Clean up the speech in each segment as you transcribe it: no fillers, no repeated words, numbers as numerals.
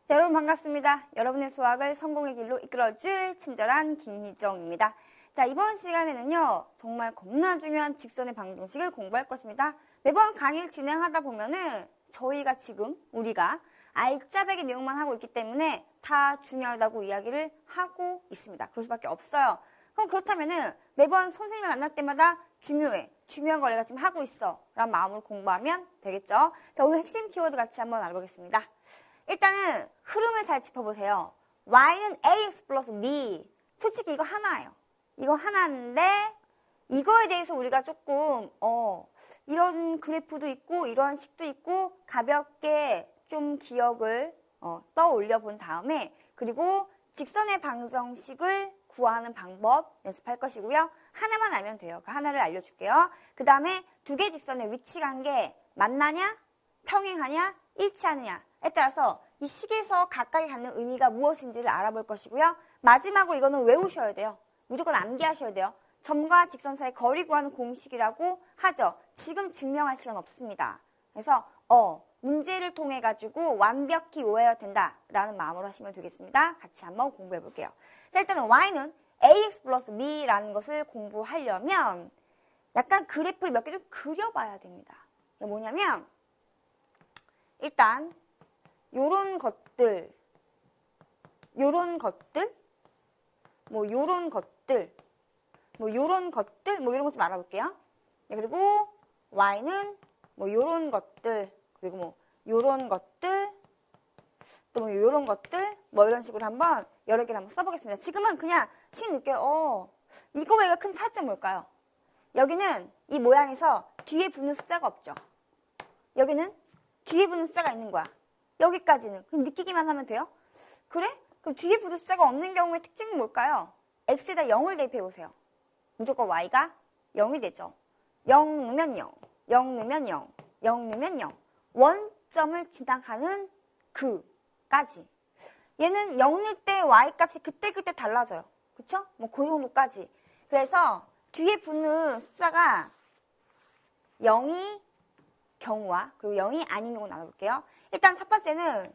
자, 여러분 반갑습니다. 여러분의 수학을 성공의 길로 이끌어줄 친절한 김희정입니다. 자, 이번 시간에는요, 정말 겁나 중요한 직선의 방정식을 공부할 것입니다. 매번 강의를 진행하다 보면은 저희가 지금 우리가 알짜배기 내용만 하고 있기 때문에 다 중요하다고 이야기를 하고 있습니다. 그럴 수밖에 없어요. 그럼 그렇다면은 매번 선생님을 만날 때마다 중요해. 중요한 걸 내가 지금 하고 있어. 라는 마음으로 공부하면 되겠죠. 자, 오늘 핵심 키워드 같이 한번 알아보겠습니다. 일단은 흐름을 잘 짚어보세요. y는 ax 플러스 b. 솔직히 이거 하나예요. 이거 하나인데 이거에 대해서 우리가 조금 이런 그래프도 있고 이런 식도 있고 가볍게 좀 기억을 떠올려 본 다음에 그리고 직선의 방정식을 구하는 방법 연습할 것이고요. 하나만 알면 돼요. 그 하나를 알려줄게요. 그 다음에 두 개 직선의 위치 관계 만나냐? 평행하냐? 일치하느냐에 따라서 이 식에서 각각이 갖는 의미가 무엇인지를 알아볼 것이고요. 마지막으로 이거는 외우셔야 돼요. 무조건 암기하셔야 돼요. 점과 직선 사이 거리 구하는 공식이라고 하죠. 지금 증명할 시간 없습니다. 그래서 문제를 통해 가지고 완벽히 외워야 된다라는 마음으로 하시면 되겠습니다. 같이 한번 공부해 볼게요. 자, 일단은 y는 ax 플러스 b라는 것을 공부하려면 약간 그래프를 몇 개 좀 그려봐야 됩니다. 이게 뭐냐면 일단 요런 것들, 뭐 요런 것들, 뭐 이런 것 좀 알아볼게요. 네, 그리고 y는 뭐 요런 것들, 그리고 뭐 요런 것들, 또 뭐 요런 것들, 뭐 이런 식으로 한번 여러 개를 한번 써보겠습니다. 지금은 그냥 식 느껴요. 이거 외가 큰 차이점이 뭘까요? 여기는 이 모양에서 뒤에 붙는 숫자가 없죠. 여기는 뒤에 붙는 숫자가 있는 거야. 여기까지는. 그럼 느끼기만 하면 돼요? 그래? 그럼 뒤에 붙은 숫자가 없는 경우의 특징은 뭘까요? x에다 0을 대입해 보세요. 무조건 y가 0이 되죠. 0 넣으면 0, 0 넣으면 0, 0 넣으면 0. 원점을 지나가는 그까지. 얘는 0 넣을 때 y값이 그때그때 달라져요. 그쵸? 뭐 그 정도까지. 그래서 뒤에 붙는 숫자가 0이 경우와 그리고 0이 아닌 경우 나눠볼게요. 일단 첫 번째는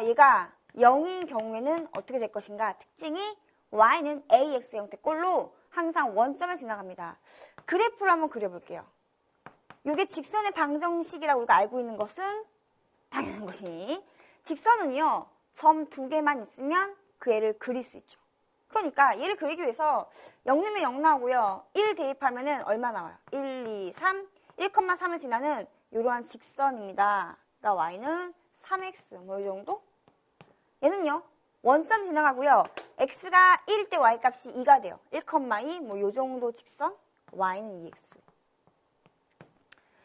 얘가 0인 경우에는 어떻게 될 것인가? 특징이 y는 ax 형태 꼴로 항상 원점을 지나갑니다. 그래프를 한번 그려볼게요. 이게 직선의 방정식이라고 우리가 알고 있는 것은 당연한 것이니 직선은요. 점 두 개만 있으면 그 애를 그릴 수 있죠. 그러니까 얘를 그리기 위해서 0 넣으면 0 나오고요. 1 대입하면은 얼마 나와요? 1, 2, 3, 1,3을 지나는 이러한 직선입니다. 그러니까 y는 3x 뭐 이 정도? 얘는요. 원점 지나가고요. x가 1일 때 y값이 2가 돼요. 1,2 뭐 이 정도 직선 y는 2x.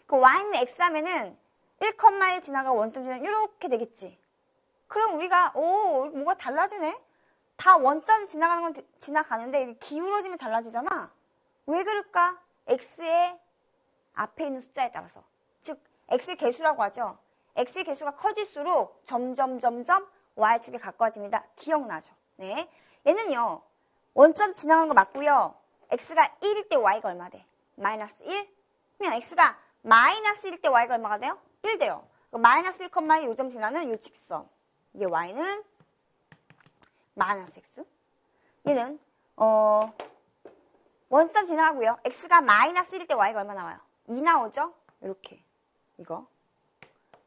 그 y는 x 하면은 1,1 지나가 원점 지나면 이렇게 되겠지. 그럼 우리가 뭐가 달라지네? 다 원점 지나가는 건 지나가는데 기울어지면 달라지잖아. 왜 그럴까? x의 앞에 있는 숫자에 따라서. 즉 x의 개수라고 하죠. x의 개수가 커질수록 점점 y축에 가까워집니다. 기억나죠? 네. 얘는요. 원점 지나가는 거 맞고요. x가 1일 때 y가 얼마 돼? 마이너스 1? 그냥 x가 마이너스 1일 때 y가 얼마가 돼요? 1 돼요. 마이너스 1,2 요점 지나는 요 직선. 이게 y는 마이너스 x. 얘는 원점 지나가고요. x가 마이너스 1일 때 y가 얼마 나와요? 2 나오죠? 이렇게. 이거.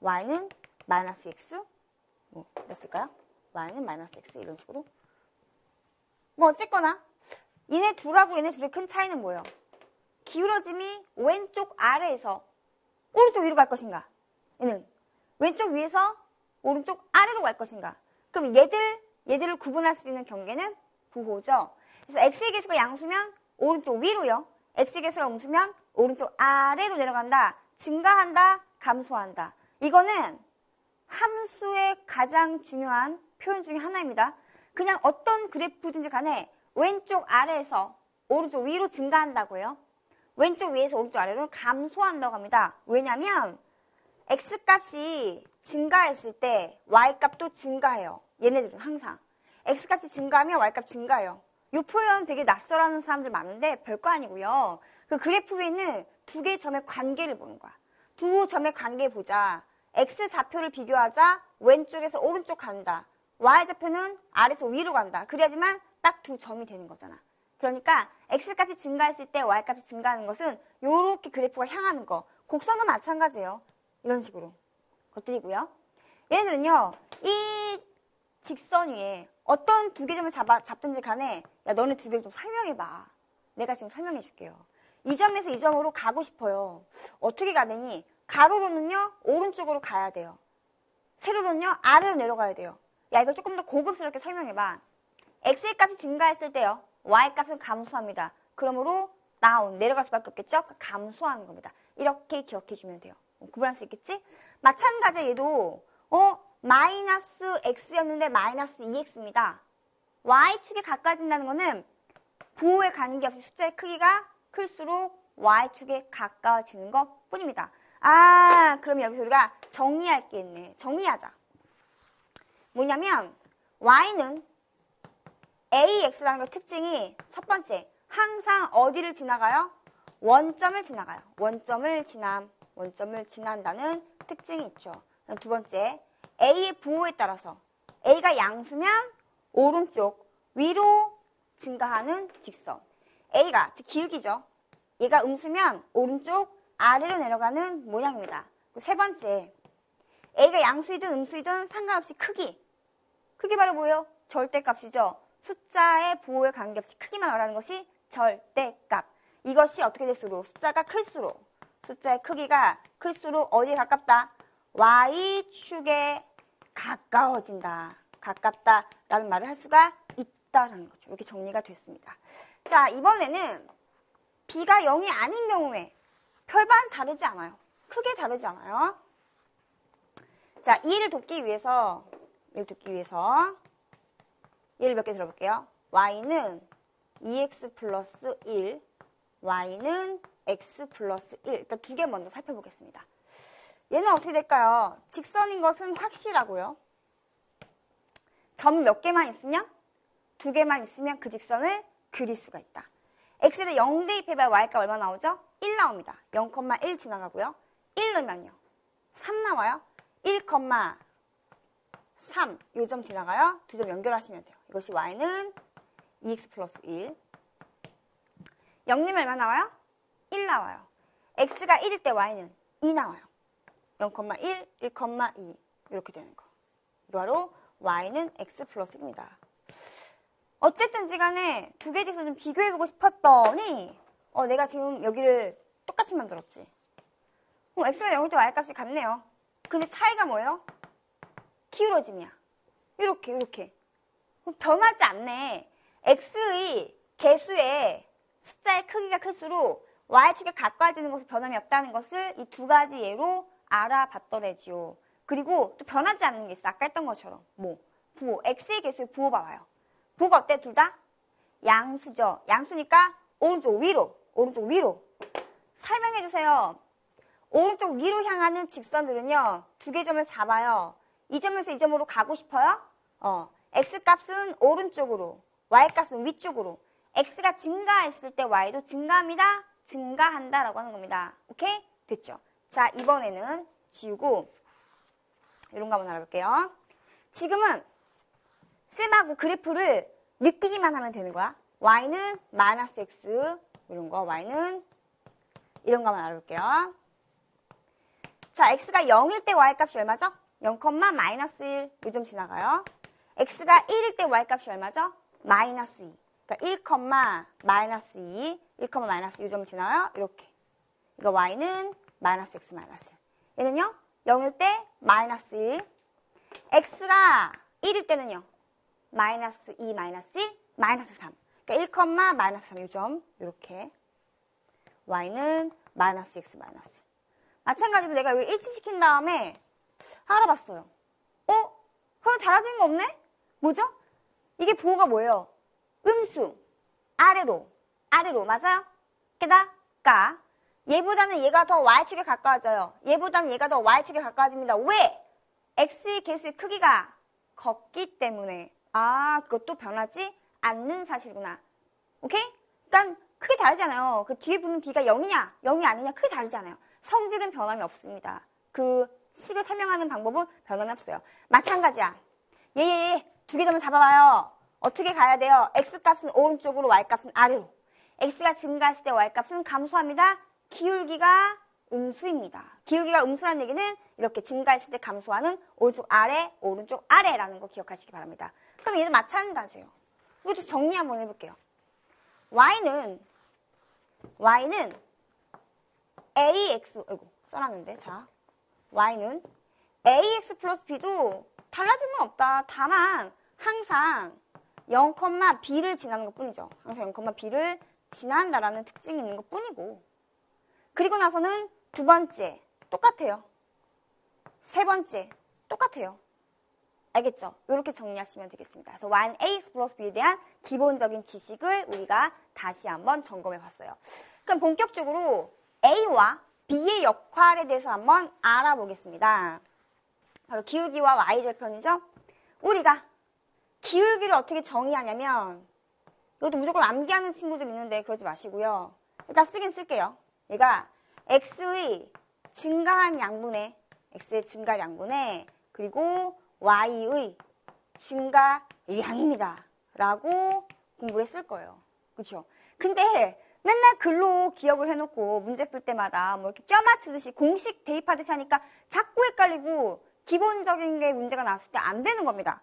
y는 마이너스 x. 뭐 됐을까요? y는 마이너스 x 이런 식으로. 뭐 어쨌거나 얘네 둘하고 얘네 둘의 큰 차이는 뭐예요? 기울어짐이 왼쪽 아래에서 오른쪽 위로 갈 것인가? 얘는 왼쪽 위에서 오른쪽 아래로 갈 것인가? 그럼 얘들을 구분할 수 있는 경계는 부호죠. 그래서 x의 개수가 양수면 오른쪽 위로요. x의 개수가 음수면 오른쪽 아래로 내려간다. 증가한다. 감소한다. 이거는 함수의 가장 중요한 표현 중에 하나입니다. 그냥 어떤 그래프든지 간에 왼쪽 아래에서 오른쪽 위로 증가한다고요. 왼쪽 위에서 오른쪽 아래로 감소한다고 합니다. 왜냐면 x값이 증가했을 때 y값도 증가해요. 얘네들은 항상. x값이 증가하면 y값 증가해요. 이 표현 되게 낯설어하는 사람들 많은데 별거 아니고요. 그 그래프 위에 있는 두 개의 점의 관계를 보는 거야. 두 점의 관계 보자. x 좌표를 비교하자 왼쪽에서 오른쪽 간다. y좌표는 아래에서 위로 간다. 그래야지만 딱 두 점이 되는 거잖아. 그러니까 x값이 증가했을 때 y값이 증가하는 것은 요렇게 그래프가 향하는 거. 곡선도 마찬가지예요. 이런 식으로. 것들이고요. 얘네들은요. 이 직선 위에 어떤 두 개 점을 잡든지 간에 야 너네 두 개를 좀 설명해봐. 내가 지금 설명해 줄게요. 이 점에서 이 점으로 가고 싶어요. 어떻게 가느니 가로로는요. 오른쪽으로 가야 돼요. 세로로는요. 아래로 내려가야 돼요. 야 이거 조금 더 고급스럽게 설명해봐. x의 값이 증가했을 때요. y 값은 감소합니다. 그러므로 내려갈 수밖에 없겠죠? 감소하는 겁니다. 이렇게 기억해 주면 돼요. 구분할 수 있겠지? 마찬가지로 얘도 마이너스 x였는데 마이너스 2x입니다. y축에 가까워진다는 거는 부호에 관계없이 숫자의 크기가 클수록 y축에 가까워지는 것 뿐입니다. 그럼 여기서 우리가 정리할 게 있네. 정리하자. 뭐냐면 y는 ax라는 것 특징이 첫 번째, 항상 어디를 지나가요? 원점을 지나가요. 원점을 지난다는 특징이 있죠. 두 번째, a의 부호에 따라서 a가 양수면 오른쪽 위로 증가하는 직선. a가 즉 기울기죠. 얘가 음수면 오른쪽 아래로 내려가는 모양입니다. 세 번째, a가 양수이든 음수이든 상관없이 크기 바로 뭐예요? 절대값이죠. 숫자의 부호에 관계없이 크기만 말하는 것이 절대값. 이것이 어떻게 될수록 숫자가 클수록 숫자의 크기가 클수록 어디에 가깝다? y축에 가까워진다. 가깝다라는 말을 할 수가 있다라는 거죠. 이렇게 정리가 됐습니다. 자, 이번에는 b가 0이 아닌 경우에 별반 다르지 않아요. 크게 다르지 않아요. 자, 이해를 돕기 위해서 예를 몇 개 들어볼게요. y는 2x 플러스 1, y는 x 플러스 1. 일단 두 개 먼저 살펴보겠습니다. 얘는 어떻게 될까요? 직선인 것은 확실하고요. 점 몇 개만 있으면? 두 개만 있으면 그 직선을 그릴 수가 있다. x를 0 대입해봐야 y값 얼마 나오죠? 1 나옵니다. 0,1 지나가고요. 1 넣으면요. 3 나와요. 1,3 요 점 지나가요. 두 점 연결하시면 돼요. 이것이 y는 2x 플러스 1. 0님 얼마 나와요? 1 나와요. x가 1일 때 y는 2 나와요. 0,1, 1,2 이렇게 되는 거. 바로 y는 x 플러스 1입니다. 어쨌든지 간에 두 개 직선 좀 비교해보고 싶었더니 내가 지금 여기를 똑같이 만들었지. x가 0일 때 y값이 같네요. 근데 차이가 뭐예요? 기울어짐이야. 이렇게. 변하지 않네. x의 개수의 숫자의 크기가 클수록 y축에 가까워지는 것은 변함이 없다는 것을 이 두 가지 예로 알아봤더래지요. 그리고 또 변하지 않는 게 있어. 아까 했던 것처럼. 부호. x의 개수의 부호 봐봐요. 부호가 어때? 둘 다? 양수죠. 양수니까 오른쪽 위로. 설명해주세요. 오른쪽 위로 향하는 직선들은요. 두 개 점을 잡아요. 이 점에서 이 점으로 가고 싶어요? x값은 오른쪽으로, y값은 위쪽으로. x가 증가했을 때 y도 증가합니다. 증가한다라고 하는 겁니다. 오케이? 됐죠? 자, 이번에는 지우고 이런 거 한번 알아볼게요. 지금은 쌤하고 그래프를 느끼기만 하면 되는 거야. y는 마이너스 x 이런 거, y는 이런 거 한번 알아볼게요. 자, x가 0일 때 y값이 얼마죠? 0, 마이너스 1 요 점 지나가요. x가 1일 때 y값이 얼마죠? 마이너스 2. 그러니까 1, 마이너스 2, 1, 마이너스 2 요 점 지나가요. 이렇게. 이거 y는 마이너스 x 마이너스 1. 얘는요? 0일 때 마이너스 1. x가 1일 때는요? 마이너스 2, 마이너스 1, 마이너스 3. 그러니까 1, 마이너스 3 요 점. 이렇게. y는 마이너스 x 마이너스 1. 마찬가지로 내가 여기 일치시킨 다음에 알아봤어요. 그럼 달라지는 거 없네? 뭐죠? 이게 부호가 뭐예요? 음수. 아래로. 맞아요? 게다가 얘보다는 얘가 더 y축에 가까워져요. 얘보다는 얘가 더 y축에 가까워집니다. 왜? x의 개수의 크기가 걷기 때문에. 그것도 변하지 않는 사실이구나. 오케이? 그러니까 크게 다르잖아요. 그 뒤에 붙는 b가 0이냐 0이 아니냐 크게 다르지 않아요. 성질은 변함이 없습니다. 그 식을 설명하는 방법은 변함이 없어요. 마찬가지야. 얘 두 개 점을 잡아봐요. 어떻게 가야 돼요? x값은 오른쪽으로 y값은 아래로. x가 증가했을 때 y값은 감소합니다. 기울기가 음수입니다. 기울기가 음수라는 얘기는 이렇게 증가했을 때 감소하는 오른쪽 아래, 오른쪽 아래라는 거 기억하시기 바랍니다. 그럼 얘도 마찬가지예요. 이것도 정리 한번 해볼게요. y는 ax, 아이고 써놨는데, 자, y는 ax 플러스 b도 달라진 건 없다. 다만 항상 0,b를 지나는 것 뿐이죠. 항상 0,b를 지난다라는 특징이 있는 것 뿐이고, 그리고 나서는 두 번째 똑같아요. 세 번째 똑같아요. 알겠죠? 이렇게 정리하시면 되겠습니다. 그래서 y는 ax 플러스 b에 대한 기본적인 지식을 우리가 다시 한번 점검해 봤어요. 그럼 본격적으로 a와 b의 역할에 대해서 한번 알아보겠습니다. 바로 기울기와 y절편이죠. 우리가 기울기를 어떻게 정의하냐면, 이것도 무조건 암기하는 친구들 있는데 그러지 마시고요. 일단 쓰긴 쓸게요. 얘가 x의 증가한 양분의, x의 증가량분의, 그리고 y의 증가량입니다. 라고 공부를 했을 거예요. 그렇죠? 근데 맨날 글로 기억을 해놓고 문제 풀 때마다 뭐 이렇게 껴맞추듯이 공식 대입하듯이 하니까 자꾸 헷갈리고 기본적인 게 문제가 나왔을 때 안 되는 겁니다.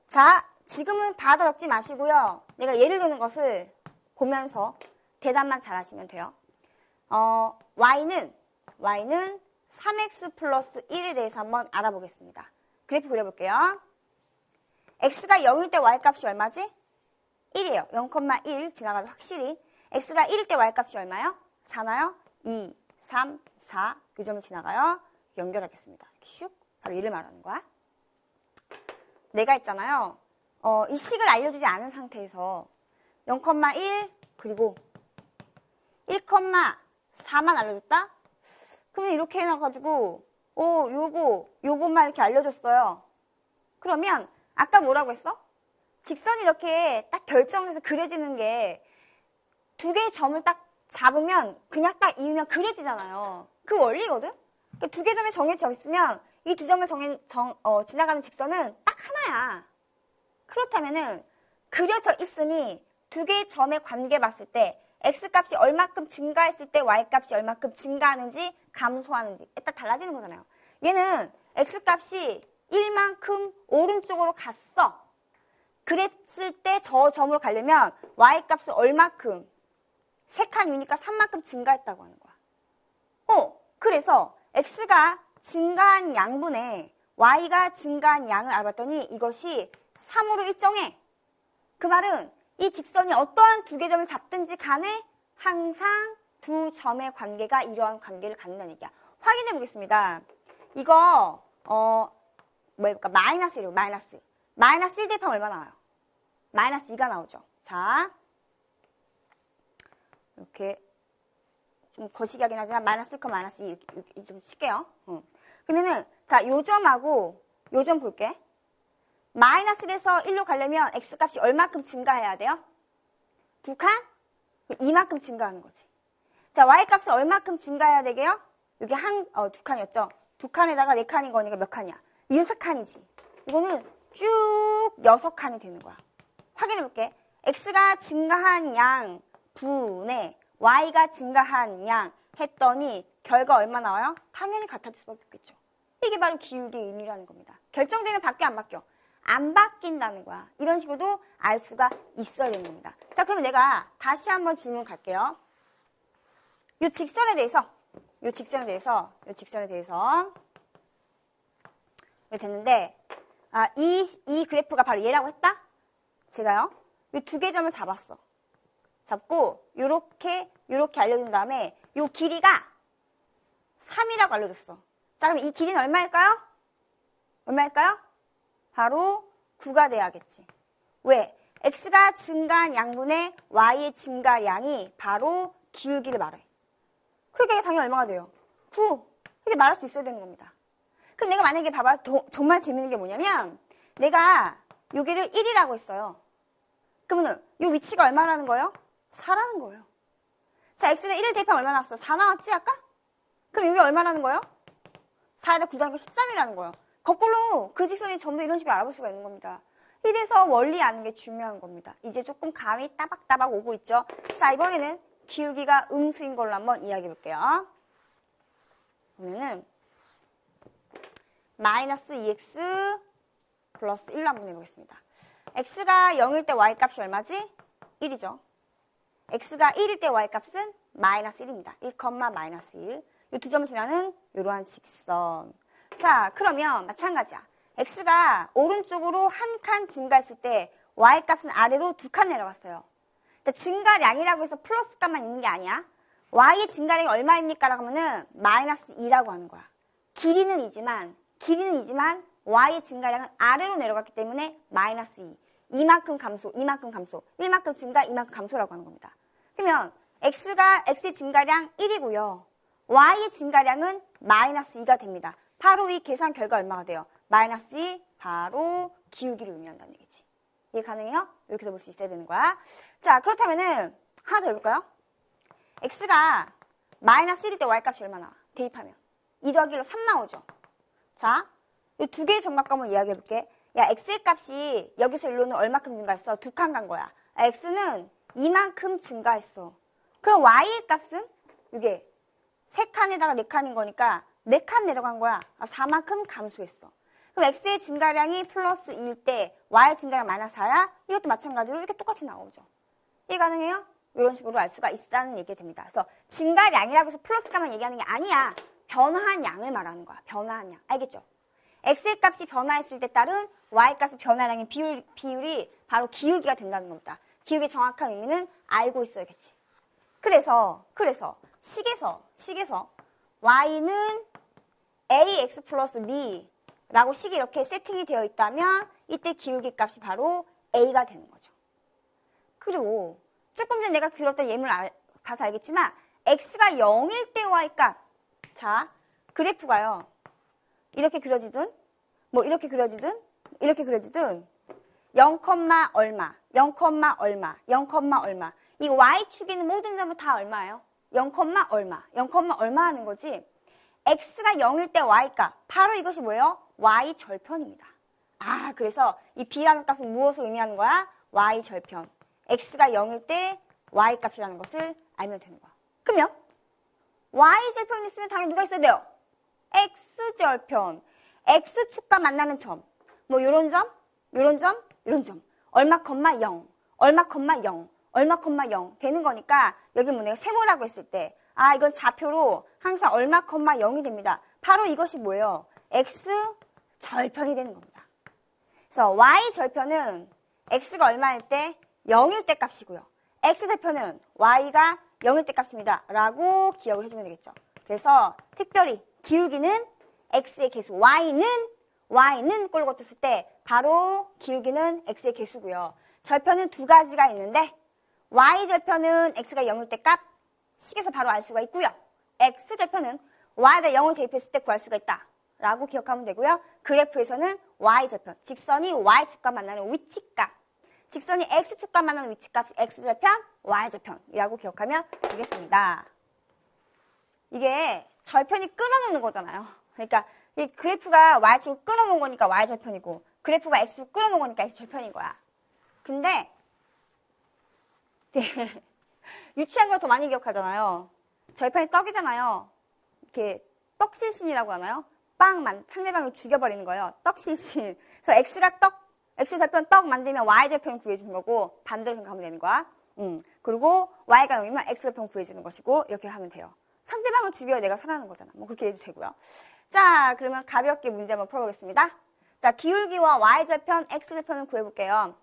자, 지금은 받아 적지 마시고요. 내가 예를 드는 것을 보면서 대답만 잘 하시면 돼요. y는 3x 플러스 1에 대해서 한번 알아보겠습니다. 그래프 그려볼게요. x가 0일 때 y값이 얼마지? 1이에요. 0,1 지나가도 확실히. x가 1일 때 y값이 얼마요? 4나요? 2, 3, 4. 그 점을 지나가요. 연결하겠습니다. 슉. 바로 1을 말하는 거야. 내가 있잖아요. 이 식을 알려주지 않은 상태에서 0,1 그리고 1,4만 알려줬다? 그러면 이렇게 해놔가지고 요것만 이렇게 알려줬어요. 그러면 아까 뭐라고 했어? 직선이 이렇게 딱 결정해서 그려지는 게 두 개의 점을 딱 잡으면 그냥 딱 이으면 그려지잖아요. 그 원리거든? 그러니까 두 개의 점이 정해져 있으면 이 두 점을 지나가는 직선은 딱 하나야. 그렇다면은 그려져 있으니 두 개의 점의 관계 봤을 때 x값이 얼마큼 증가했을 때 y값이 얼마큼 증가하는지 감소하는지 딱 달라지는 거잖아요. 얘는 x값이 1만큼 오른쪽으로 갔어. 그랬을 때 저 점으로 가려면 y값을 얼마큼 3칸 위니까 3만큼 증가했다고 하는 거야. 그래서 x가 증가한 양분에 y가 증가한 양을 알아봤더니 이것이 3으로 일정해. 그 말은 이 직선이 어떠한 두 개 점을 잡든지 간에 항상 두 점의 관계가 이러한 관계를 갖는다는 얘기야. 확인해 보겠습니다. 이거 뭐해볼까? 마이너스래요. 마이너스 1 대입하면 얼마 나와요? 마이너스 2가 나오죠. 자, 이렇게 좀 거시기 하긴 하지만 마이너스 1, 마이너스 2 이렇게 좀 칠게요. 그러면은 자, 요 점하고 요 점 볼게. 마이너스 1에서 1로 가려면 x값이 얼마큼 증가해야 돼요? 2칸? 이만큼 증가하는 거지. 자, y값은 얼마큼 증가해야 되게요? 여기 두 칸이었죠? 두 칸에다가 네 칸인 거니까 몇 칸이야? 6칸이지. 이거는 쭉 6칸이 되는 거야. 확인해 볼게. x가 증가한 양 분의 y가 증가한 양 했더니 결과 얼마 나와요? 당연히 같아질 수밖에 없겠죠. 이게 바로 기울기의 의미라는 겁니다. 결정되면 바뀌어 안 바뀌어? 안 바뀐다는 거야. 이런 식으로도 알 수가 있어야 되는 겁니다. 자, 그럼 내가 다시 한번 질문 갈게요. 이 직선에 대해서 됐는데, 이 그래프가 바로 얘라고 했다? 제가요, 이 두 개 점을 잡았어. 잡고, 요렇게 알려준 다음에, 요 길이가 3이라고 알려줬어. 자, 그럼 이 길이는 얼마일까요? 바로 9가 돼야겠지. 왜? x가 증가한 양분의 y의 증가량이 바로 기울기를 말해. 그러니까 이게 당연히 얼마가 돼요? 9. 이렇게 말할 수 있어야 되는 겁니다. 그럼 내가 만약에 봐봐. 정말 재밌는 게 뭐냐면 내가 여기를 1이라고 했어요. 그러면 이 위치가 얼마라는 거예요? 4라는 거예요. 자, x는 1을 대입하면 얼마 나왔어? 4 나왔지 아까? 그럼 여기 얼마라는 거예요? 4에다 9 더하니까 13이라는 거예요. 거꾸로 그 직선의 점도 이런 식으로 알아볼 수가 있는 겁니다. 이래서 원리 아는 게 중요한 겁니다. 이제 조금 감이 따박따박 오고 있죠. 자, 이번에는 기울기가 음수인 걸로 한번 이야기해 볼게요. 그러면은 마이너스 2x 플러스 1로 한번 해보겠습니다. x가 0일 때 y값이 얼마지? 1이죠. x가 1일 때 y값은 마이너스 1입니다. 1, 마이너스 1. 이 두 점을 지나는 이러한 직선. 자, 그러면 마찬가지야. x가 오른쪽으로 한 칸 증가했을 때 y값은 아래로 2칸 내려갔어요. 그러니까 증가량이라고 해서 플러스 값만 있는 게 아니야. y의 증가량이 얼마입니까? 라고 하면은 마이너스 2라고 하는 거야. 길이는 이지만 y의 증가량은 아래로 내려갔기 때문에 마이너스 2. 이만큼 감소, 이만큼 감소, 1만큼 증가, 이만큼 감소라고 하는 겁니다. 그러면 x의 증가량 1이고요. y의 증가량은 마이너스 2가 됩니다. 바로 이 계산 결과 얼마가 돼요? 마이너스 2, 바로 기울기를 의미한다는 얘기지. 이해 가능해요? 이렇게 볼 수 있어야 되는 거야. 자, 그렇다면은 하나 더 해볼까요? x가 마이너스 1일 때 y값이 얼마나? 대입하면 2 더하기 1로 3 나오죠. 자, 이 두 개의 정각감을 이야기해 볼게. 야, x의 값이 여기서 일로는 얼마큼 증가했어? 2칸 간 거야. x는 이만큼 증가했어. 그럼 y의 값은 이게 3칸에다가 4칸인 거니까 4칸 내려간 거야. 4만큼 감소했어. 그럼 x의 증가량이 플러스 2일 때 y의 증가량 마이너스 4야? 이것도 마찬가지로 이렇게 똑같이 나오죠. 이해 가능해요? 이런 식으로 알 수가 있다는 얘기가 됩니다. 그래서 증가량이라고 해서 플러스 값만 얘기하는 게 아니야. 변화한 양을 말하는 거야. 변화한 양. 알겠죠? x의 값이 변화했을 때 따른 y 값의 변화량의 비율이 바로 기울기가 된다는 겁니다. 기울기의 정확한 의미는 알고 있어야겠지. 그래서 식에서 y는 ax 플러스 b라고 식이 이렇게 세팅이 되어 있다면 이때 기울기 값이 바로 a가 되는 거죠. 그리고 조금 전에 내가 들었던 예문을 봐서 알겠지만 x가 0일 때 y 값. 자, 그래프가요. 이렇게 그려지든 뭐 이렇게 그려지든 0, 얼마, 0, 얼마, 0, 얼마. 이 y축에 있는 모든 점은 다 얼마예요? 0, 얼마, 0, 얼마 하는 거지. x가 0일 때 y값. 바로 이것이 뭐예요? y 절편입니다. 아, 그래서 이 b라는 값은 무엇을 의미하는 거야? y 절편. x가 0일 때 y 값이라는 것을 알면 되는 거야. 그러면 y 절편이 있으면 당연히 누가 있어야 돼요? x 절편. x축과 만나는 점. 뭐 요런 점, 요런 점, 요런 점. 얼마, 0, 얼마, 0, 얼마, 0 되는 거니까 여기 뭐 내가 세모라고 했을 때 아, 이건 좌표로 항상 얼마, 0이 됩니다. 바로 이것이 뭐예요? x 절편이 되는 겁니다. 그래서 y 절편은 x가 얼마일 때? 0일 때 값이고요. x 절편은 y가 0일 때 값입니다. 라고 기억을 해주면 되겠죠. 그래서 특별히 기울기는 x의 개수, y는 꼴로 고쳤을 때 바로 기울기는 x의 개수고요. 절편은 두 가지가 있는데 y 절편은 x가 0일 때 값, 식에서 바로 알 수가 있고요. x 절편은 y가 0을 대입했을 때 구할 수가 있다. 라고 기억하면 되고요. 그래프에서는 y 절편, 직선이 y축과 만나는 위치값, 직선이 x축과 만나는 위치값, x절편, y절편이라고 기억하면 되겠습니다. 이게 절편이 끊어놓는 거잖아요. 그러니까 이 그래프가 y축을 끊어놓은 거니까 y절편이고 그래프가 x축을 끊어놓은 거니까 x절편인 거야. 근데 유치한 걸 더 많이 기억하잖아요. 절편이 떡이잖아요. 이렇게 떡실신이라고 하나요? 상대방을 죽여버리는 거예요. 떡실신. 그래서 x절편 떡 만들면 y절편 구해주는 거고 반대로 생각하면 되는 거야. 그리고 y가 0이면 x절편 구해주는 것이고 이렇게 하면 돼요. 상대방을 죽여야 내가 살아나는 거잖아. 뭐 그렇게 해도 되고요. 자, 그러면 가볍게 문제 한번 풀어보겠습니다. 자, 기울기와 y절편, x절편을 구해볼게요.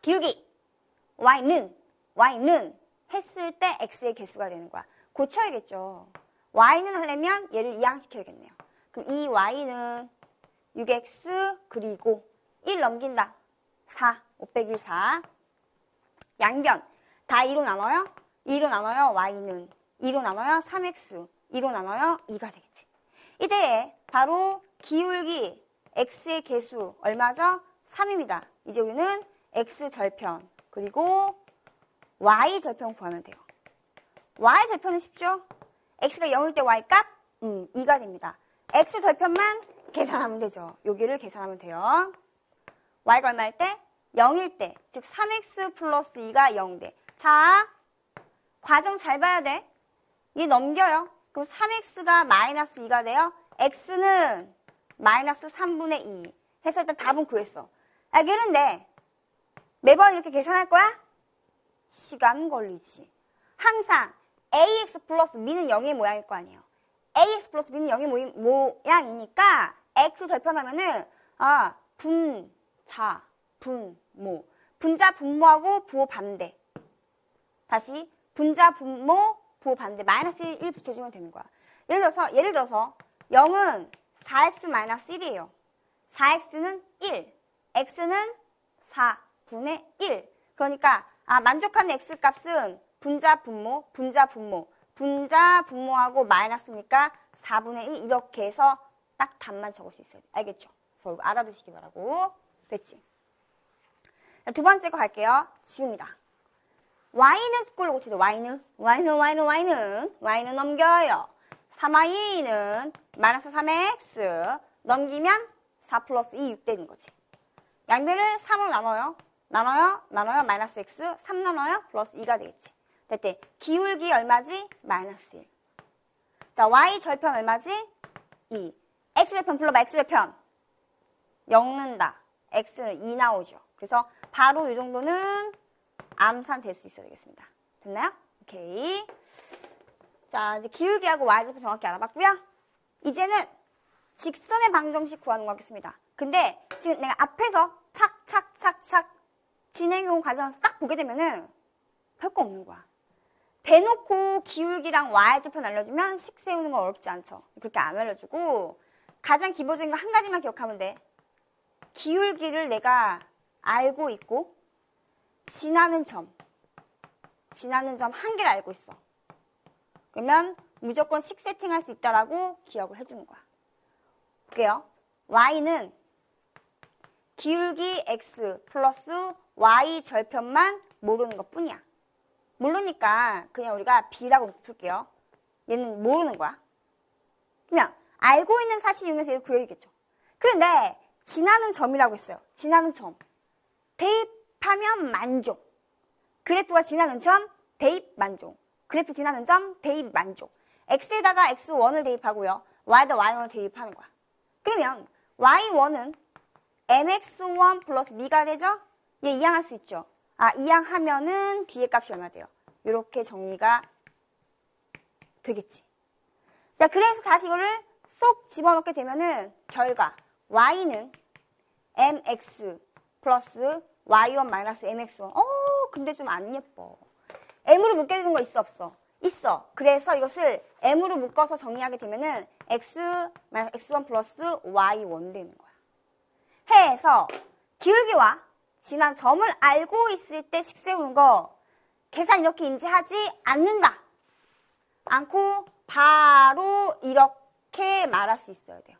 기울기 y는 했을 때 x의 개수가 되는 거야. 고쳐야겠죠. y는 하려면 얘를 이항시켜야겠네요. 그럼 이 y는 6x 그리고 1 넘긴다. 4, 5 빼기 4. 양변 다 2로 나눠요? 2로 나눠요. y는 2로 나눠요. 3x 2로 나눠요. 2가 되겠지. 이때 바로 기울기 x의 개수 얼마죠? 3입니다. 이제 우리는 x절편 그리고 y절편 구하면 돼요. y절편은 쉽죠? x가 0일 때 y값 2가 됩니다. x 절편만 계산하면 되죠. 여기를 계산하면 돼요. y가 얼마일 때? 0일 때. 즉 3x 플러스 2가 0대. 자, 과정 잘 봐야 돼. 얘 넘겨요. 그럼 3x가 마이너스 2가 돼요. x는 마이너스 3분의 2. 해서 일단 답은 구했어. 알겠는데 매번 이렇게 계산할 거야? 시간 걸리지. 항상 ax 플러스 미는 0의 모양일 거 아니에요. ax 플러스 b는 0의 모양이니까 x 절편하면은 분자, 분모. 분자, 분모하고 부호 반대. 다시 분자, 분모, 부호 반대. 마이너스 1 붙여주면 되는 거야. 예를 들어서 0은 4x 마이너스 1이에요. 4x는 1, x는 4분의 1. 그러니까 만족하는 x 값은 분자, 분모, 분자, 분모. 분자, 분모하고 마이너스니까 4분의 1 이렇게 해서 딱 답만 적을 수 있어요. 알겠죠? 그래서 이거 알아두시기 바라고. 됐지? 자, 두 번째 거 갈게요. 지웁니다. y는 꼴로 고치죠. y는 넘겨요. 3y는 마이너스 3x 넘기면 4 플러스 2, 6 되는 거지. 양변을 3으로 나눠요. 마이너스 x, 3 나눠요. 플러스 2가 되겠지. 됐대. 기울기 얼마지? 마이너스 1. 자, y 절편 얼마지? 2. x 절편 불러봐. x 절편. 0는다. x는 2 나오죠. 그래서 바로 이 정도는 암산 될 수 있어야 되겠습니다. 됐나요? 오케이. 자, 이제 기울기하고 y 절편 정확히 알아봤고요. 이제는 직선의 방정식 구하는 거 하겠습니다. 근데 지금 내가 앞에서 착착착착 진행용 과정을 딱 보게 되면은 별거 없는 거야. 대놓고 기울기랑 y절편 알려주면 식 세우는 건 어렵지 않죠. 그렇게 안 알려주고 가장 기본적인 거 한 가지만 기억하면 돼. 기울기를 내가 알고 있고 지나는 점 한 개를 알고 있어. 그러면 무조건 식 세팅할 수 있다라고 기억을 해주는 거야. 볼게요. y는 기울기 x 플러스 y 절편만 모르는 것 뿐이야. 모르니까 그냥 우리가 b라고 풀게요. 얘는 모르는 거야. 그냥 알고 있는 사실 이용해서 얘를 구해야겠죠. 그런데 지나는 점이라고 했어요. 지나는 점. 대입하면 만족. 그래프가 지나는 점, 대입 만족. 그래프 지나는 점, 대입 만족. x에다가 x1을 대입하고요. y에다 y1을 대입하는 거야. 그러면 y1은 mx1 플러스 b가 되죠? 얘 이항할 수 있죠. 이항하면은 뒤에 값이 얼마 돼요? 이렇게 정리가 되겠지. 자, 그래서 다시 이거를 쏙 집어넣게 되면은 결과 y는 mx 플러스 y1 마이너스 mx1. 근데 좀 안 예뻐. m으로 묶게 되는 거 있어 없어? 있어. 그래서 이것을 m으로 묶어서 정리하게 되면은 x1 플러스 y1 되는 거야. 해서 기울기와 지난 점을 알고 있을 때 식 세우는 거 계산 이렇게 인지하지 않고 바로 이렇게 말할 수 있어야 돼요.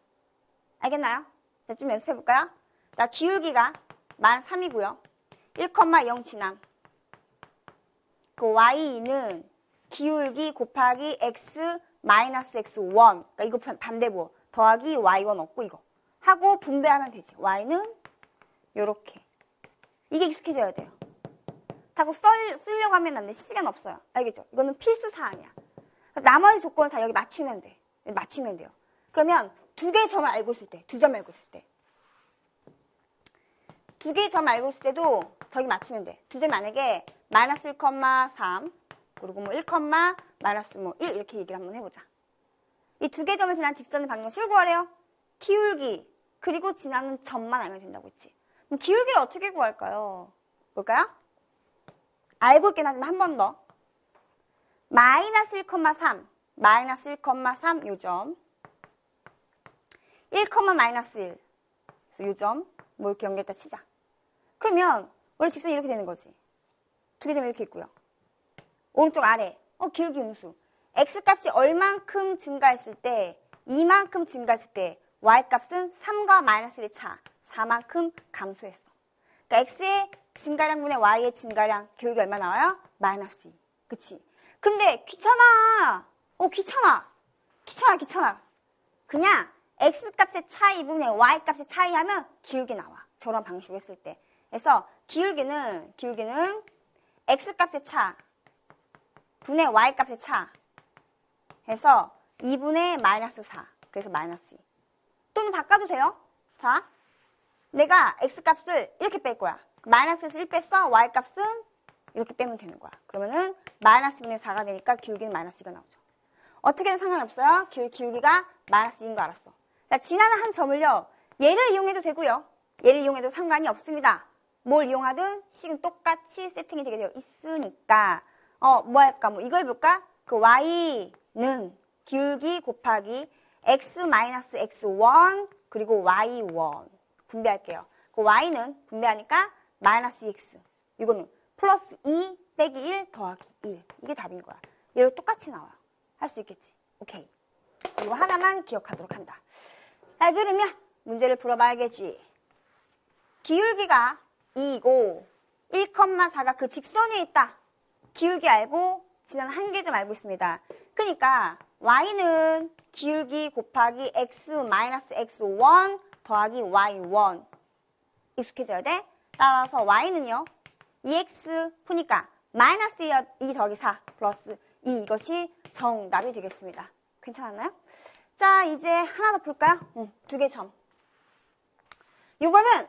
알겠나요? 자, 좀 연습해볼까요? 자, 기울기가 만 3이고요. 1,0 지남. 그 y는 기울기 곱하기 x 마이너스 x1. 그러니까 이거 반대부 더하기 y1 없고 이거. 하고 분배하면 되지. y는 요렇게. 이게 익숙해져야 돼요. 자꾸 쓰려고 하면 안 돼. 시간 없어요. 알겠죠? 이거는 필수 사항이야. 나머지 조건을 다 여기 맞추면 돼. 맞추면 돼요. 그러면 두 개의 점을 알고 있을 때, 두 점 알고 있을 때. 두 개의 점 알고 있을 때도 저기 맞추면 돼. 두 점 만약에 마이너스 1,3 그리고 뭐 1, 마이너스 뭐 1 이렇게 얘기를 한번 해보자. 이 두 개의 점을 지난 직선의 방정식을 구하래요. 기울기 그리고 지나는 점만 알면 된다고 했지. 그럼 기울기를 어떻게 구할까요? 볼까요? 알고 있긴 하지만 한 번 더. 마이너스 1,3 마이너스 1,3 요점 1, 마이너스 1 그래서 요점 뭐 이렇게 연결했다 치자. 그러면 원래 직선이 이렇게 되는 거지. 두 개 점이 이렇게 있고요. 오른쪽 아래 기울기 음수 x값이 얼만큼 증가했을 때 이만큼 증가했을 때 y값은 3과 마이너스 1의 차 4만큼 감소했어. 그러니까 x의 증가량분의 y의 증가량 기울기 얼마 나와요? 마이너스 2. 그치? 근데 귀찮아. 귀찮아. 그냥 x값의 차이분의 y값의 차이하면 기울기 나와. 저런 방식으로 했을 때. 그래서 기울기는 x값의 차 분의 y값의 차 해서 2분의 마이너스 4. 그래서 마이너스 2. 또는 바꿔도 돼요. 자, 내가 x값을 이렇게 뺄 거야. 마이너스에서 1 뺐어. y값은 이렇게 빼면 되는 거야. 그러면은 마이너스 2분의 4가 되니까 기울기는 마이너스 2가 나오죠. 어떻게든 상관없어요. 기울기가 마이너스 2인 거 알았어. 자, 지나는 한 점을요. 얘를 이용해도 되고요. 얘를 이용해도 상관이 없습니다. 뭘 이용하든 식은 똑같이 세팅이 되게 되어 있으니까 뭐 할까? 뭐 이거 해볼까? 그 y는 기울기 곱하기 x-x1 그리고 y1 분배할게요. 그 y는 분배하니까 마이너스 2x 이거는 플러스 2 빼기 1 더하기 1 이게 답인 거야. 얘로 똑같이 나와요. 할 수 있겠지? 오케이. 이거 하나만 기억하도록 한다. 자, 그러면 문제를 풀어봐야겠지. 기울기가 2이고 1,4가 그 직선 위에 있다. 기울기 알고 지난 한계 좀 알고 있습니다. 그러니까 y는 기울기 곱하기 x-x1 더하기 y1 익숙해져야 돼. 따라서 y는요. 2x 푸니까 마이너스 2 더하기 4 플러스 2 이것이 정답이 되겠습니다. 괜찮았나요? 자, 이제 하나 더 풀까요? 2개 점. 이거는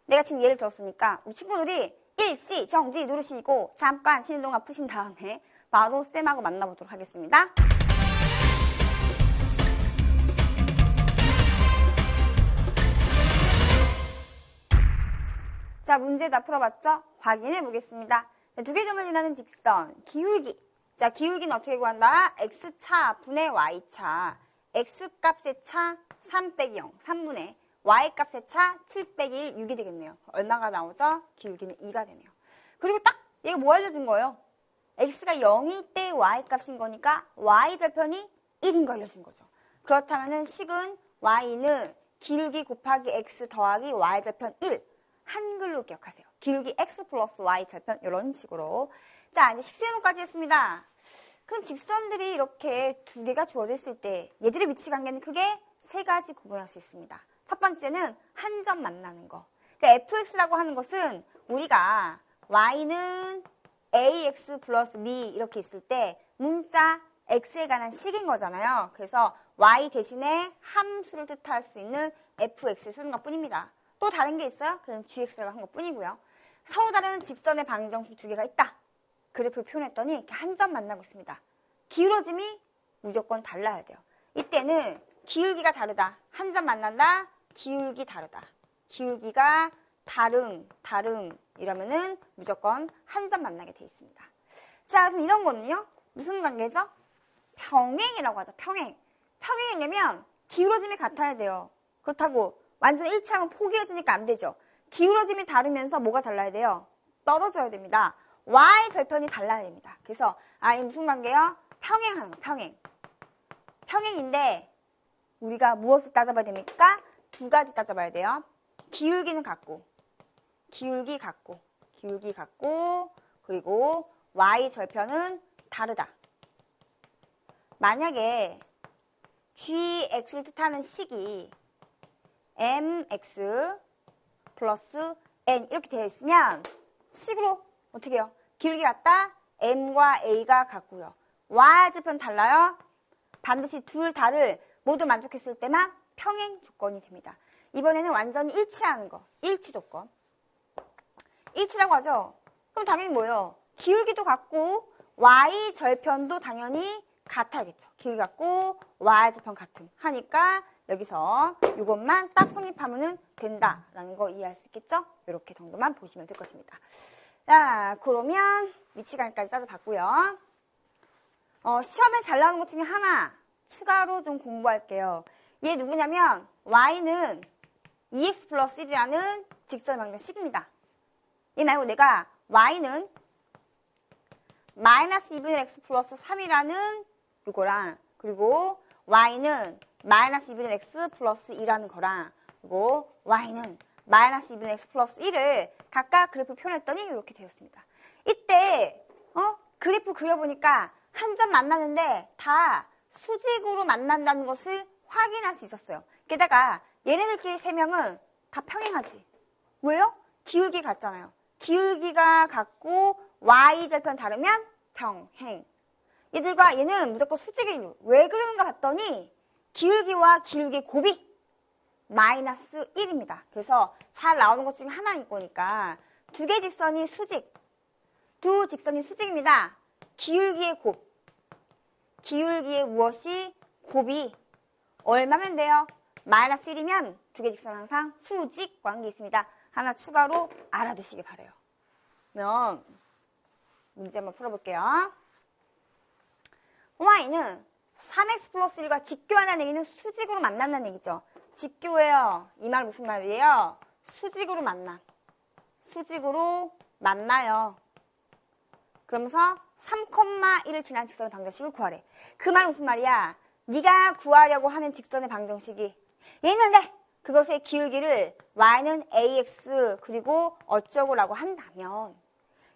내가 지금 예를 들었으니까 우리 친구들이 1C 정지 누르시고 잠깐 쉬는 동안 푸신 다음에 바로 쌤하고 만나보도록 하겠습니다. 자, 문제 다 풀어봤죠? 확인해 보겠습니다. 2개 점을 지나는 직선, 기울기. 자, 기울기는 어떻게 구한다? x차 분의 y차. x값의 차 3 빼기 0, 3분의 y값의 차 7 빼기 1, 6이 되겠네요. 얼마가 나오죠? 기울기는 2가 되네요. 그리고 딱 얘가 뭐 알려준 거예요? x가 0일 때 y값인 거니까 y절편이 1인 거 알려준 거죠. 그렇다면은 식은 y는 기울기 곱하기 x 더하기 y절편 1. 한글로 기억하세요. 기울기 x 플러스 y 절편 이런 식으로. 자, 이제 식세로까지 했습니다. 그럼 직선들이 이렇게 2개가 주어져 있을 때 얘들의 위치 관계는 크게 3가지 구분할 수 있습니다. 첫 번째는 한 점 만나는 거. 그러니까 fx라고 하는 것은 우리가 y는 ax 플러스 b 이렇게 있을 때 문자 x에 관한 식인 거잖아요. 그래서 y 대신에 함수를 뜻할 수 있는 fx를 쓰는 것 뿐입니다. 또 다른 게 있어요? 그럼 gx라고 한 것 뿐이고요. 서로 다른 직선의 방정식 2개가 있다. 그래프를 표현했더니 이렇게 한 점 만나고 있습니다. 기울어짐이 무조건 달라야 돼요. 이때는 기울기가 다르다. 한 점 만난다. 기울기 다르다. 기울기가 다름 이러면은 무조건 한 점 만나게 돼 있습니다. 자, 그럼 이런 거는요? 무슨 관계죠? 평행이라고 하죠. 평행이려면 기울어짐이 같아야 돼요. 그렇다고 완전 일치하면 포기해주니까 안 되죠. 기울어짐이 다르면서 뭐가 달라야 돼요? 떨어져야 됩니다. y 절편이 달라야 됩니다. 그래서 이 무슨 관계요? 평행하는 거, 평행인데 우리가 무엇을 따져봐야 됩니까? 2가지 따져봐야 돼요. 기울기는 같고 그리고 y 절편은 다르다. 만약에 gx를 뜻하는 식이 mx 플러스 n 이렇게 되어 있으면 식으로 어떻게 해요? 기울기 같다? m과 a가 같고요. y절편 달라요? 반드시 둘 다를 모두 만족했을 때만 평행 조건이 됩니다. 이번에는 완전히 일치하는 거. 일치 조건. 일치라고 하죠? 그럼 당연히 뭐예요? 기울기도 같고 y절편도 당연히 같아야겠죠. 기울기 같고 y절편 같음 하니까 여기서 이것만 딱 성립하면 된다라는 거 이해할 수 있겠죠? 이렇게 정도만 보시면 될 것입니다. 자, 그러면 위치관계까지 따져봤고요. 시험에 잘 나오는 것 중에 하나 추가로 좀 공부할게요. 얘 누구냐면 y는 2x 플러스 1이라는 직선 방정식입니다. 얘 말고 내가 y는 마이너스 2분의 x 플러스 3이라는 이거랑 그리고 y는 마이너스 2분의 x 플러스 2라는 거랑 그리고 y는 마이너스 2분의 x 플러스 1을 각각 그래프 표현했더니 이렇게 되었습니다. 이때 그래프 그려보니까 한 점 만나는데 다 수직으로 만난다는 것을 확인할 수 있었어요. 게다가 얘네들끼리 세 명은 다 평행하지. 왜요? 기울기 같잖아요. 기울기가 같고 y절편 다르면 평행. 얘들과 얘는 무조건 수직의 이루. 왜 그런가 봤더니 기울기와 기울기의 곱이 마이너스 1입니다. 그래서 잘 나오는 것 중에 하나일 거니까 두 개 직선이 수직, 두 직선이 수직입니다. 기울기의 곱, 기울기의 무엇이 곱이 얼마면 돼요? 마이너스 1이면 두 개 직선 항상 수직 관계 있습니다. 하나 추가로 알아두시기 바래요. 그러면 문제 한번 풀어볼게요. y는 3x 플러스 1과 직교하는 얘기는 수직으로 만난다는 얘기죠. 직교예요. 이 말 무슨 말이에요? 수직으로 만나. 수직으로 만나요. 그러면서 3,1을 지난 직선의 방정식을 구하래. 그 말 무슨 말이야? 네가 구하려고 하는 직선의 방정식이 있는데 그것의 기울기를 y는 ax 그리고 어쩌고라고 한다면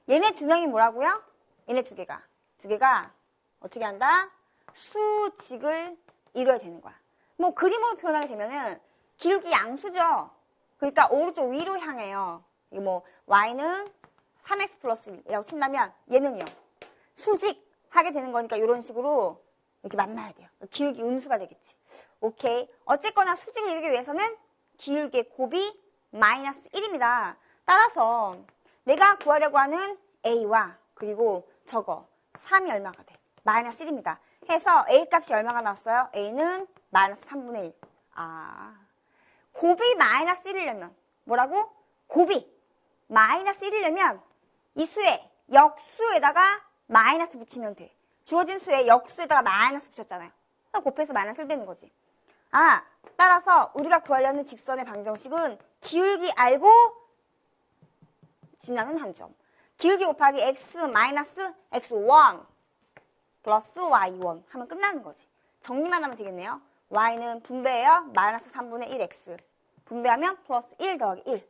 얘네 두 명이 뭐라고요? 얘네 두 개가 어떻게 한다? 수직을 이뤄야 되는 거야. 뭐 그림으로 표현하게 되면은 기울기 양수죠. 그러니까 오른쪽 위로 향해요. 이게 뭐 y는 3x 플러스 1이라고 친다면 얘는요. 수직하게 되는 거니까 이런 식으로 이렇게 만나야 돼요. 기울기 음수가 되겠지. 오케이. 어쨌거나 수직을 이루기 위해서는 기울기의 곱이 마이너스 1입니다. 따라서 내가 구하려고 하는 a와 그리고 저거 3이 얼마가 돼? 마이너스 1입니다. 해서 a 값이 얼마가 나왔어요? a는 마이너스 3분의 1. 곱이 마이너스 1이려면 뭐라고? 곱이 마이너스 1이려면 이 수에 역수에다가 마이너스 붙이면 돼. 주어진 수에 역수에다가 마이너스 붙였잖아요. 곱해서 마이너스 1 되는 거지. 따라서 우리가 구하려는 직선의 방정식은 기울기 알고 지나는 한 점. 기울기 곱하기 x 마이너스 x1 플러스 y1 하면 끝나는 거지. 정리만 하면 되겠네요. y는 분배해요. 마이너스 3분의 1x. 분배하면 플러스 1 더하기 1.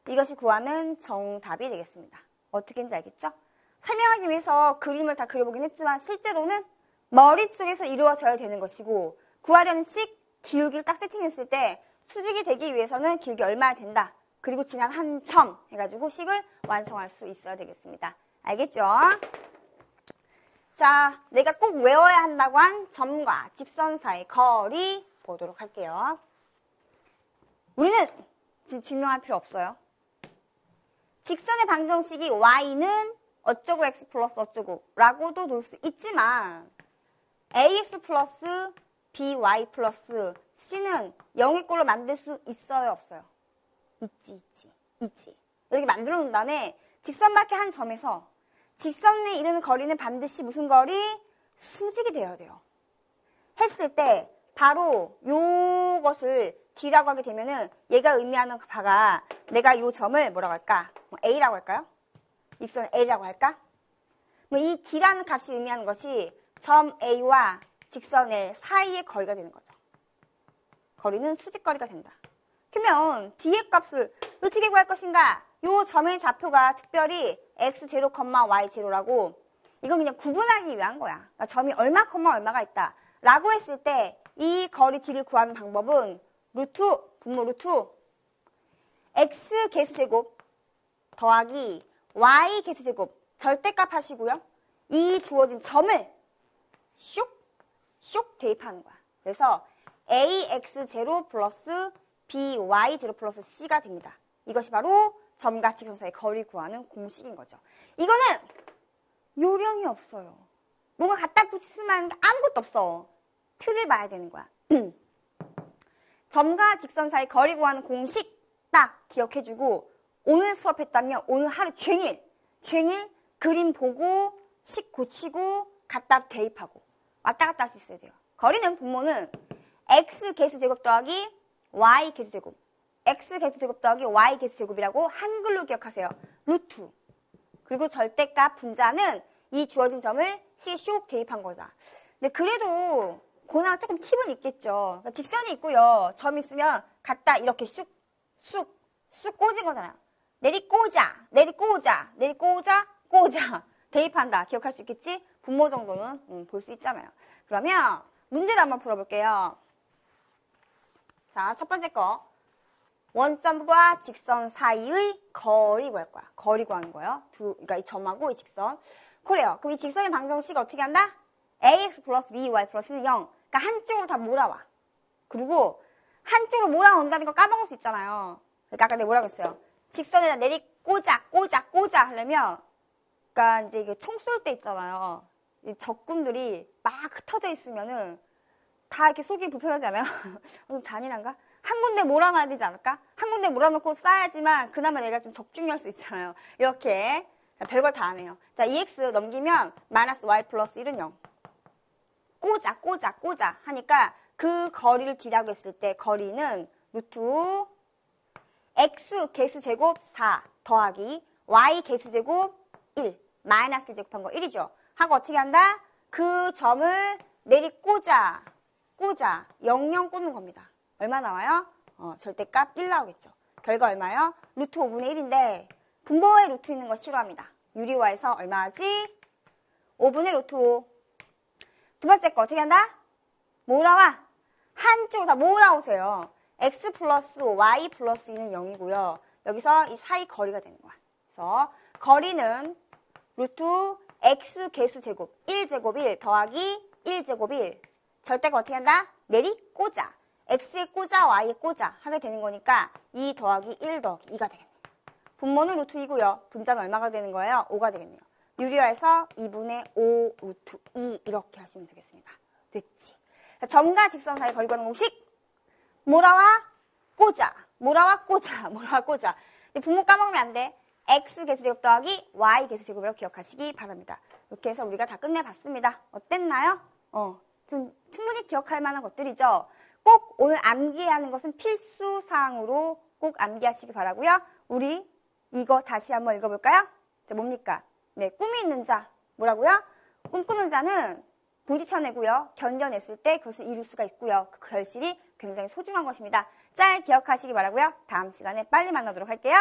이것이 구하는 정답이 되겠습니다. 어떻게 했는지 알겠죠? 설명하기 위해서 그림을 다 그려보긴 했지만 실제로는 머릿속에서 이루어져야 되는 것이고 구하려는 식, 기울기를 딱 세팅했을 때 수직이 되기 위해서는 기울기 얼마나 된다. 그리고 지난 한 점 해가지고 식을 완성할 수 있어야 되겠습니다. 알겠죠? 자, 내가 꼭 외워야 한다고 한 점과 직선 사이 거리 보도록 할게요. 우리는 지금 증명할 필요 없어요. 직선의 방정식이 y는 어쩌고 x 플러스 어쩌고 라고도 놓을 수 있지만 ax 플러스 by 플러스 c는 0의 꼴로 만들 수 있어요? 없어요? 있지. 이렇게 만들어 놓은 다음에 직선 밖에 한 점에서 직선에 이르는 거리는 반드시 무슨 거리? 수직이 되어야 돼요. 했을 때 바로 요것을 D라고 하게 되면은 얘가 의미하는 바가 내가 요 점을 뭐라고 할까? 뭐 A라고 할까요? 직선 A라고 할까? 뭐 이 D라는 값이 의미하는 것이 점 A와 직선 L 사이의 거리가 되는 거죠. 거리는 수직거리가 된다. 그러면 D의 값을 어떻게 구할 것인가? 요 점의 좌표가 특별히 x0, y0라고 이건 그냥 구분하기 위한 거야. 그러니까 점이 얼마, 얼마가 있다. 라고 했을 때 이 거리 D를 구하는 방법은 루트, 분모 루트 x 개수제곱 더하기 y 개수제곱 절대값 하시고요. 이 주어진 점을 쇽 대입하는 거야. 그래서 ax0 플러스 by0 플러스 c가 됩니다. 이것이 바로 점과 직선 사이의 거리 구하는 공식인 거죠. 이거는 요령이 없어요. 뭔가 갖다 붙이면 아무것도 없어. 틀을 봐야 되는 거야. 점과 직선 사이 거리 구하는 공식 딱 기억해주고 오늘 수업했다면 오늘 하루 종일 그림 보고 식 고치고 갖다 대입하고 왔다 갔다 할 수 있어야 돼요. 거리는 분모는 x 개수제곱 더하기 y 개수제곱 x 개수제곱 더하기 y 개수제곱이라고 한글로 기억하세요. 루트. 그리고 절대값 분자는 이 주어진 점을 식에 쇽 대입한 거다. 근데 그래도 고나 조금 팁은 있겠죠. 그러니까 직선이 있고요. 점이 있으면 갖다 이렇게 쑥 꽂은 거잖아요. 내리꽂아 대입한다. 기억할 수 있겠지? 분모 정도는 볼 수 있잖아요. 그러면 문제를 한번 풀어볼게요. 자, 첫 번째 거. 원점과 직선 사이의 거리 구할 거야. 거리 구하는 거예요. 그러니까 이 점하고 이 직선. 그래요. 그럼 이 직선의 방정식 어떻게 한다? ax 플러스 by 플러스 0. 그러니까 한쪽으로 다 몰아와. 그리고 한쪽으로 몰아온다는 거 까먹을 수 있잖아요. 그러니까 아까 내가 뭐라고 했어요? 직선에다 내리 꽂아 하려면, 그러니까 이제 이게 총 쏠 때 있잖아요. 이 적군들이 막 흩어져 있으면은 다 이렇게 속이 불편하지 않아요? 좀 잔인한가? 한 군데 몰아놔야 되지 않을까? 한 군데 몰아놓고 쏴야지만 그나마 내가 좀 적중할 수 있잖아요. 이렇게 별걸 다 안 해요. 자, 2x 넘기면 마이너스 y 플러스 1은 0. 꽂아 하니까 그 거리를 D라고 했을 때 거리는 루트 x 개수제곱 4 더하기 y 개수제곱 1 마이너스 1 제곱한 거 1이죠. 하고 어떻게 한다? 그 점을 내리 꽂아 00 꽂는 겁니다. 얼마 나와요? 절대값 1 나오겠죠. 결과 얼마요? 루트 5분의 1인데 분모에 루트 있는 거 싫어합니다. 유리화에서 얼마지? 5분의 루트 5. 두 번째 거 어떻게 한다? 몰아와. 한쪽으로 다 몰아오세요. x 플러스 y 플러스 2는 0이고요. 여기서 이 사이 거리가 되는 거야. 그래서 거리는 루트 x 개수 제곱 1제곱 1 더하기 1제곱 1. 절대가 어떻게 한다? 내리 꽂아. x에 꽂아 y에 꽂아 하게 되는 거니까 2 더하기 1 더하기 2가 되겠네요. 분모는 루트 2고요. 분자는 얼마가 되는 거예요? 5가 되겠네요. 유리화에서 2분의 5 루트 2 이렇게 하시면 되겠습니다. 됐지? 자, 점과 직선 사이 거리 구하는 공식. 몰아와 꽂아. 분모 까먹으면 안 돼. x 개수제곱 더하기 y 개수제곱이라고 기억하시기 바랍니다. 이렇게 해서 우리가 다 끝내봤습니다. 어땠나요? 좀 충분히 기억할 만한 것들이죠. 꼭 오늘 암기해야 하는 것은 필수사항으로 꼭 암기하시기 바라고요. 우리 이거 다시 한번 읽어볼까요? 자, 뭡니까? 네, 꿈이 있는 자. 뭐라고요? 꿈꾸는 자는 부딪혀내고요. 견뎌냈을 때 그것을 이룰 수가 있고요. 그 결실이 굉장히 소중한 것입니다. 잘 기억하시기 바라고요. 다음 시간에 빨리 만나도록 할게요.